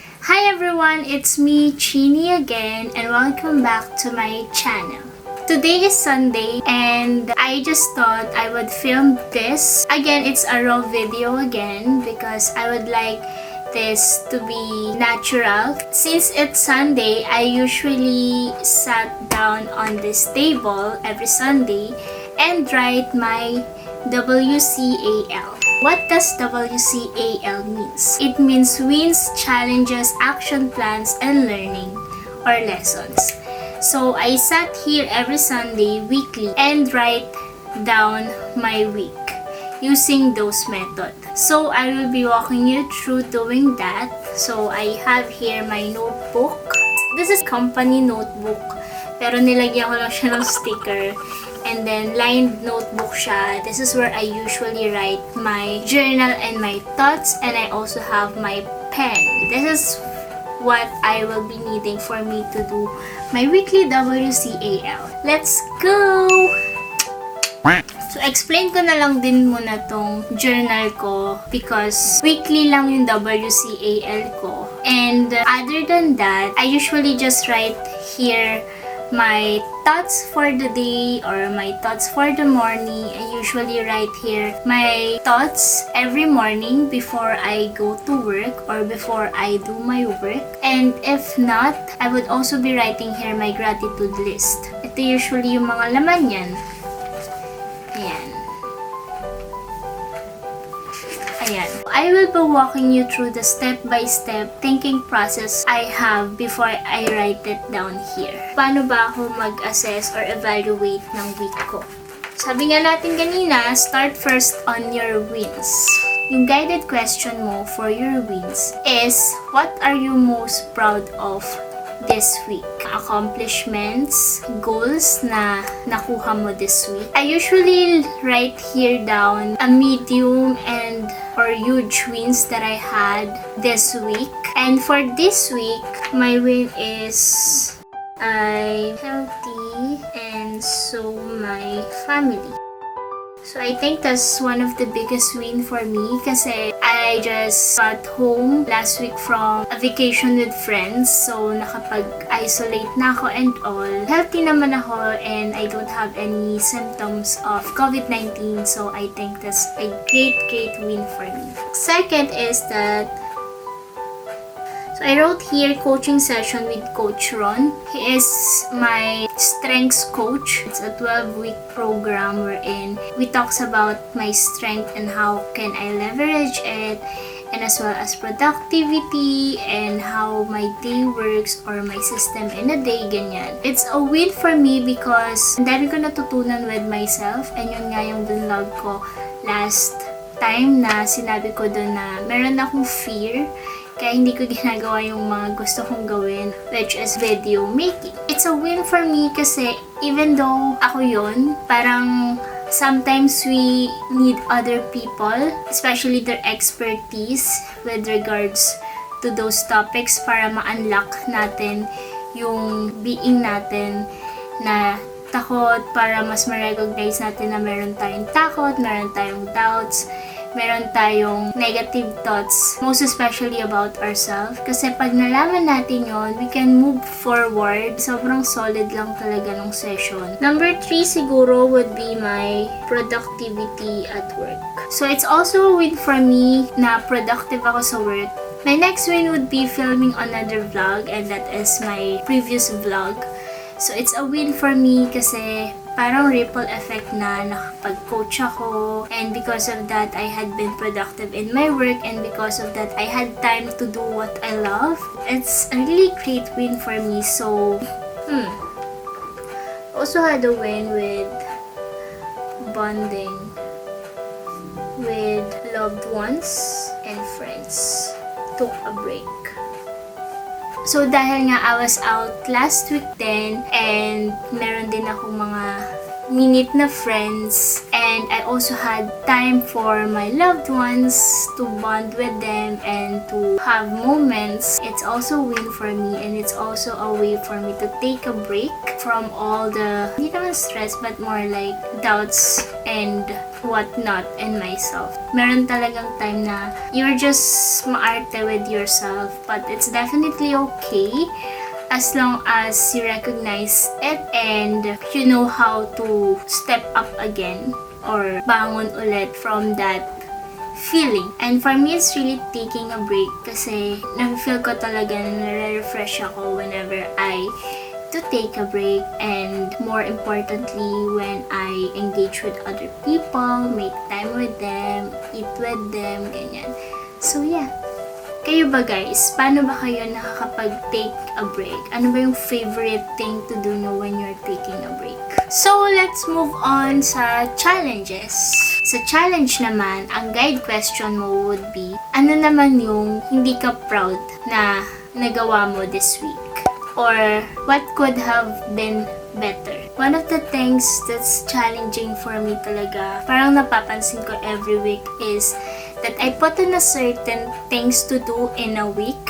Hi everyone, it's me, Chini again, and welcome back to my channel. Today is Sunday and I just thought I would film this. Again, it's a raw video again because I would like this to be natural. Since it's Sunday, I usually sat down on this table every Sunday and write my WCAL. What does WCAL means? It means wins, challenges, action plans, and learning or lessons. So I sat here every Sunday weekly and write down my week using those methods. So I will be walking you through doing that. So I have here my notebook. This is company notebook pero nilagyan ko lang siya ng sticker. And then lined notebook siya. This is where I usually write my journal and my thoughts, and I also have my pen. This is what I will be needing for me to do my weekly WCAL. Let's go! So, explain ko na lang din muna tong journal ko because weekly lang yung WCAL ko. And other than that, I usually just write here my thoughts for the day or my thoughts for the morning. I usually write here my thoughts every morning before I go to work or before I do my work. And if not, I would also be writing here my gratitude list. Ito usually yung mga laman yan. Ayan. Ayan. I will be walking you through the step-by-step thinking process I have before I write it down here. Paano ba ako mag-assess or evaluate ng week ko? Sabi nga natin kanina, start first on your wins. Yung guided question mo for your wins is, what are you most proud of this week? Accomplishments, goals na nakuha mo this week. I usually write here down a medium and or huge wins that I had this week. And for this week, my win is I'm healthy and so my family. So I think that's one of the biggest win for me kasi I just got home last week from a vacation with friends. So nakapag-isolate na ako and all. Healthy naman ako and I don't have any symptoms of COVID-19. So I think that's a great win for me. Second is that so I wrote here coaching session with Coach Ron. He is my strengths coach. It's a 12-week program wherein we talks about my strength and how can I leverage it, and as well as productivity and how my day works or my system in a day, ganyan. It's a win for me because ang dami ko natutunan with myself, and yun nga yung vlog ko last time na sinabi ko doon na meron akong fear kaya hindi ko ginagawa yung mga gusto kong gawin, which is video making. It's a win for me kasi even though ako yun, parang sometimes we need other people, especially their expertise with regards to those topics para ma-unlock natin yung being natin na takot, para mas ma-recognize natin na meron tayong takot, meron tayong doubts, meron tayong negative thoughts, most especially about ourselves. Kasi pag nalaman natin yon, we can move forward. Sobrang solid lang talaga ng session. Number 3 siguro would be my productivity at work. So it's also a win for me na productive ako sa work. My next win would be filming another vlog, and that is my previous vlog. So it's a win for me kasi parang ripple effect na nakapag-coach ako, and because of that, I had been productive in my work, and because of that, I had time to do what I love. It's a really great win for me. So, also had a win with bonding with loved ones and friends. Took a break. So, dahil nga I was out last week din, and meron din akong mga minute na friends, And I also had time for my loved ones, to bond with them and to have moments. It's also a win for me, and it's also a way for me to take a break from all the, hindi naman stress, but more like doubts and whatnot in myself. Meron talagang time na you're just maarte with yourself, but it's definitely okay as long as you recognize it and you know how to step up again or bangon ulit from that feeling. And for me, it's really taking a break kasi na-feel ko talaga na nare-refresh ako whenever I to take a break, and more importantly when I engage with other people, make time with them, eat with them, ganyan. So yeah. Kayo ba guys? Paano ba kayo nakakapag-take a break? Ano ba yung favorite thing to do nyo when you're taking a break? So, let's move on sa challenges. Sa challenge naman, ang guide question mo would be, ano naman yung hindi ka proud na nagawa mo this week? Or, what could have been better? One of the things that's challenging for me talaga, parang napapansin ko every week, is that I put in a certain things to do in a week,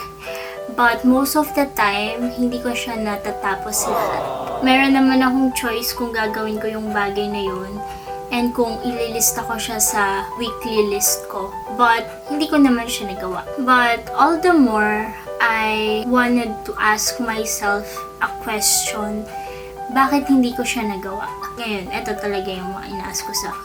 but most of the time, hindi ko siya natatapos lahat. Meron naman akong choice kung gagawin ko yung bagay na yun, and kung ililista ko siya sa weekly list ko. But, hindi ko naman siya nagawa. But, all the more, I wanted to ask myself a question, bakit hindi ko siya nagawa? Ngayon, ito talaga yung mga inaas ko sa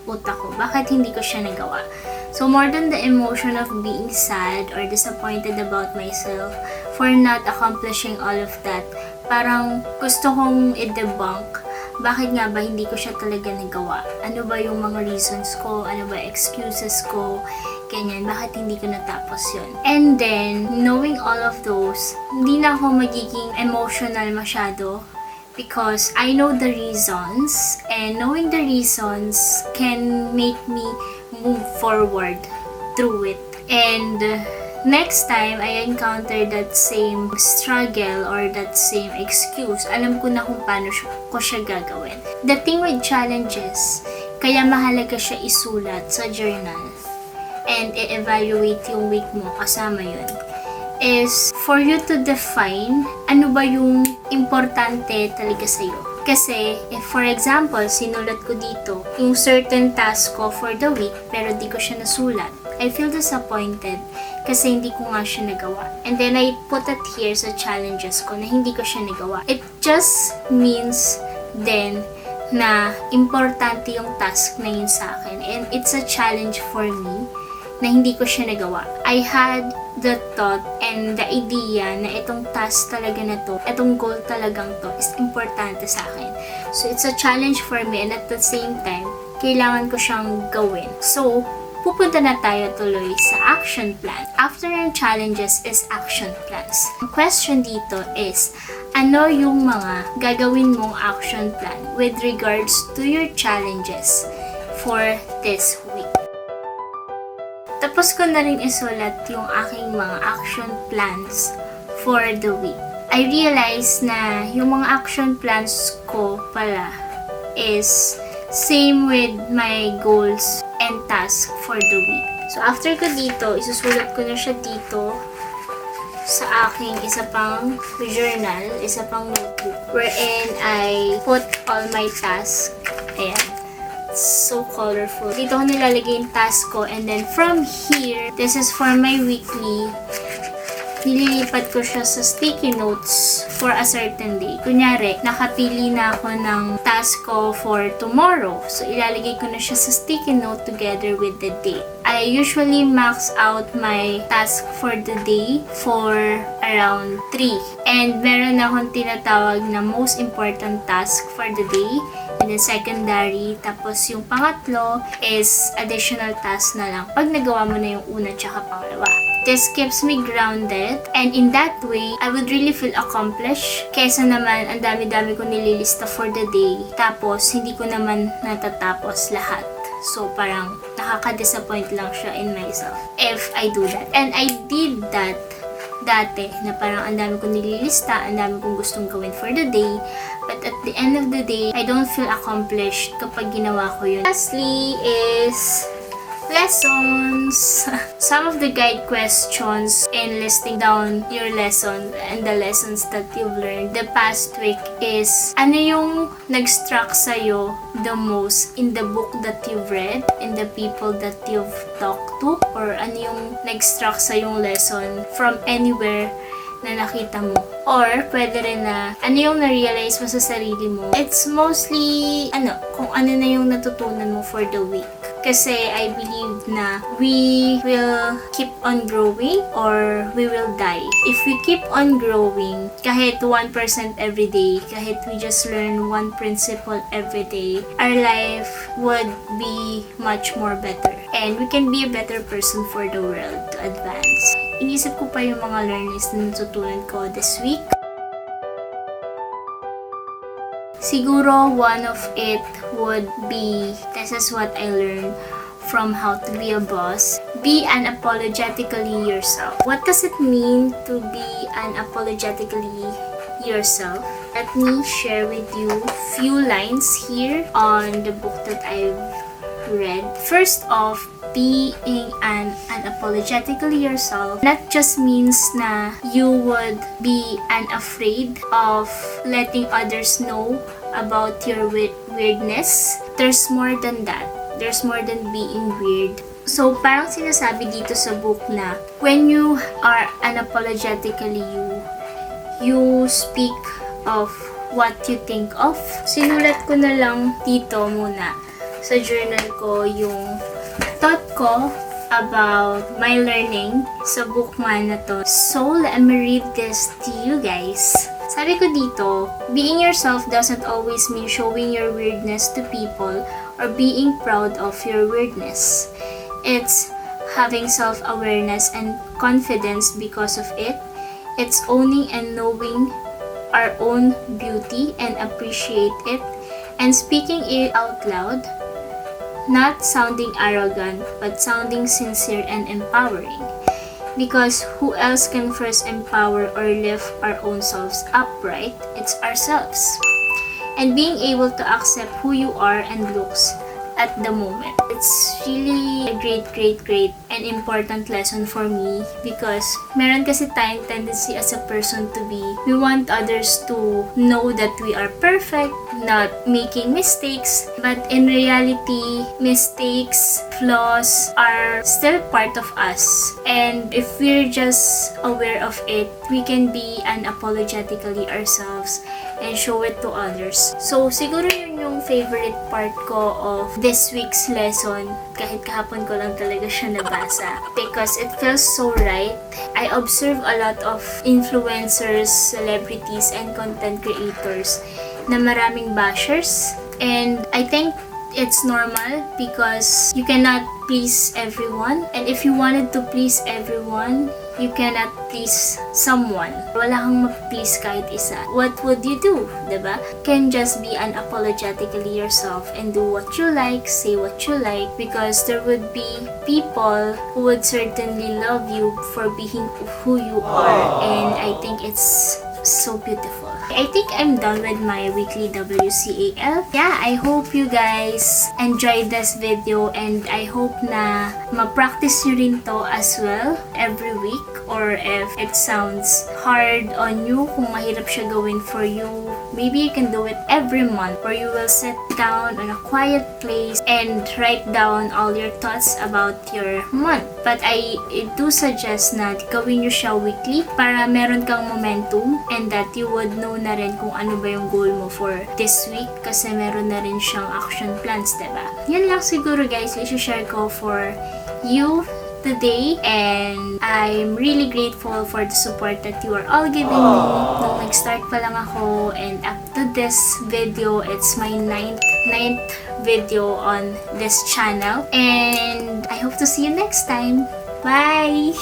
utak ko. Bakit hindi ko siya nagawa? So, more than the emotion of being sad or disappointed about myself for not accomplishing all of that, parang gusto kong i-debunk bakit nga ba hindi ko siya talaga nagawa. Ano ba yung mga reasons ko? Ano ba excuses ko? Ganyan, bakit hindi ko natapos yun? And then, knowing all of those, hindi na ako magiging emotional masyado because I know the reasons, and knowing the reasons can make me move forward through it. And next time I encounter that same struggle or that same excuse, alam ko na kung paano ko siya gagawin. The thing with challenges, kaya mahalaga siya isulat sa journal and i-evaluate yung week mo kasama yun, is for you to define ano ba yung importante talaga sa'yo. Kasi, if for example, sinulat ko dito yung certain task ko for the week, pero di ko siya nasulat, I feel disappointed kasi hindi ko nga siya nagawa. And then, I put it here sa challenges ko na hindi ko siya nagawa. It just means then na importante yung task na yun sa akin. And it's a challenge for me na hindi ko siya nagawa. I had the thought and the idea na itong task talaga na to, itong goal talagang to is importante sa akin. So, it's a challenge for me, and at the same time, kailangan ko siyang gawin. So, pupunta na tayo tuloy sa action plan. After ng challenges is action plans. Ang question dito is, ano yung mga gagawin mong action plan with regards to your challenges for this week? Tapos ko na rin isulat yung aking mga action plans for the week. I realized na yung mga action plans ko pala is same with my goals and tasks for the week. So after ko dito, isusulat ko na siya dito sa aking isa pang journal, isa pang notebook, wherein I put all my tasks. Ayan. So colorful. Dito ko nilalagay yung task ko, and then from here, this is for my weekly. Nililipat ko siya sa sticky notes for a certain day. Kunyari, nakapili na ako ng task ko for tomorrow. So, ilalagay ko na siya sa sticky note together with the date. I usually max out my task for the day for around 3. And meron akong tinatawag na most important task for the day. And then secondary, tapos yung pangatlo is additional task na lang pag nagawa mo na yung una tsaka pangalawa. This keeps me grounded, and in that way, I would really feel accomplished kesa naman ang dami-dami ko nililista for the day, tapos hindi ko naman natatapos lahat. So parang nakaka-disappoint lang siya in myself if I do that. And I did that dati na parang ang dami kong nililista, ang dami kong gustong gawin for the day. But at the end of the day, I don't feel accomplished kapag ginawa ko yun. Lastly is lessons. Some of the guide questions in listing down your lesson and the lessons that you've learned the past week is, ano yung nag-struck sa'yo the most in the book that you've read, in the people that you've talked to, or ano yung nag-struck sa'yong lesson from anywhere na nakita mo. Or, pwede rin na, ano yung na-realize mo sa sarili mo. It's mostly, kung ano na yung natutunan mo for the week. Kasi I believe na we will keep on growing or we will die. If we keep on growing, kahit 1% every day, kahit we just learn one principle every day, our life would be much more better. And we can be a better person for the world to advance. Inisip ko pa yung mga learnings na natutunan ko this week. Siguro one of it would be, this is what I learned from how to be a boss. Be unapologetically yourself. What does it mean to be unapologetically yourself? Let me share with you few lines here on the book that I've read. First off, being unapologetically yourself not just means na you would be unafraid of letting others know about your weirdness. There's more than that. There's more than being weird. So, parang sinasabi dito sa book na when you are unapologetically you speak of what you think of. Sinulat ko na lang dito muna sa journal ko yung thought ko about my learning sa book man na to. So, let me read this to you guys. Sabi ko dito, being yourself doesn't always mean showing your weirdness to people or being proud of your weirdness. It's having self-awareness and confidence because of it. It's owning and knowing our own beauty and appreciate it and speaking it out loud. Not sounding arrogant, but sounding sincere and empowering. Because who else can first empower or lift our own selves up, right? It's ourselves. And being able to accept who you are and looks at the moment. It's really a great and important lesson for me because meron kasi tayong tendency as a person to be, we want others to know that we are perfect, not making mistakes, but in reality, mistakes, flaws are still part of us. And if we're just aware of it, we can be unapologetically ourselves and show it to others. So, siguro yun yung favorite part ko of this week's lesson. Kahit kahapon ko lang talaga siya nabasa. Because it feels so right. I observe a lot of influencers, celebrities, and content creators na maraming bashers. And I think it's normal because you cannot please everyone. And if you wanted to please everyone, you cannot please someone. Wala kang ma-please kahit isa. What would you do? Diba? Can just be unapologetically yourself and do what you like, say what you like, because there would be people who would certainly love you for being who you are. And I think it's so beautiful. I think I'm done with my weekly WCAL. Yeah, I hope you guys enjoyed this video and I hope na ma-practice nyo rin to as well every week, or if it sounds hard on you, kung mahirap siya gawin for you, maybe you can do it every month, where you will sit down on a quiet place and write down all your thoughts about your month. But I do suggest na gawin nyo siya weekly para meron kang momentum and that you would know na rin kung ano ba yung goal mo for this week kasi meron na rin siyang action plans, diba? Yan lang siguro guys, i-share ko for you today, and I'm really grateful for the support that you are all giving me. Nung nag-start pa lang ako and up to this video, it's my ninth video on this channel, and I hope to see you next time. Bye!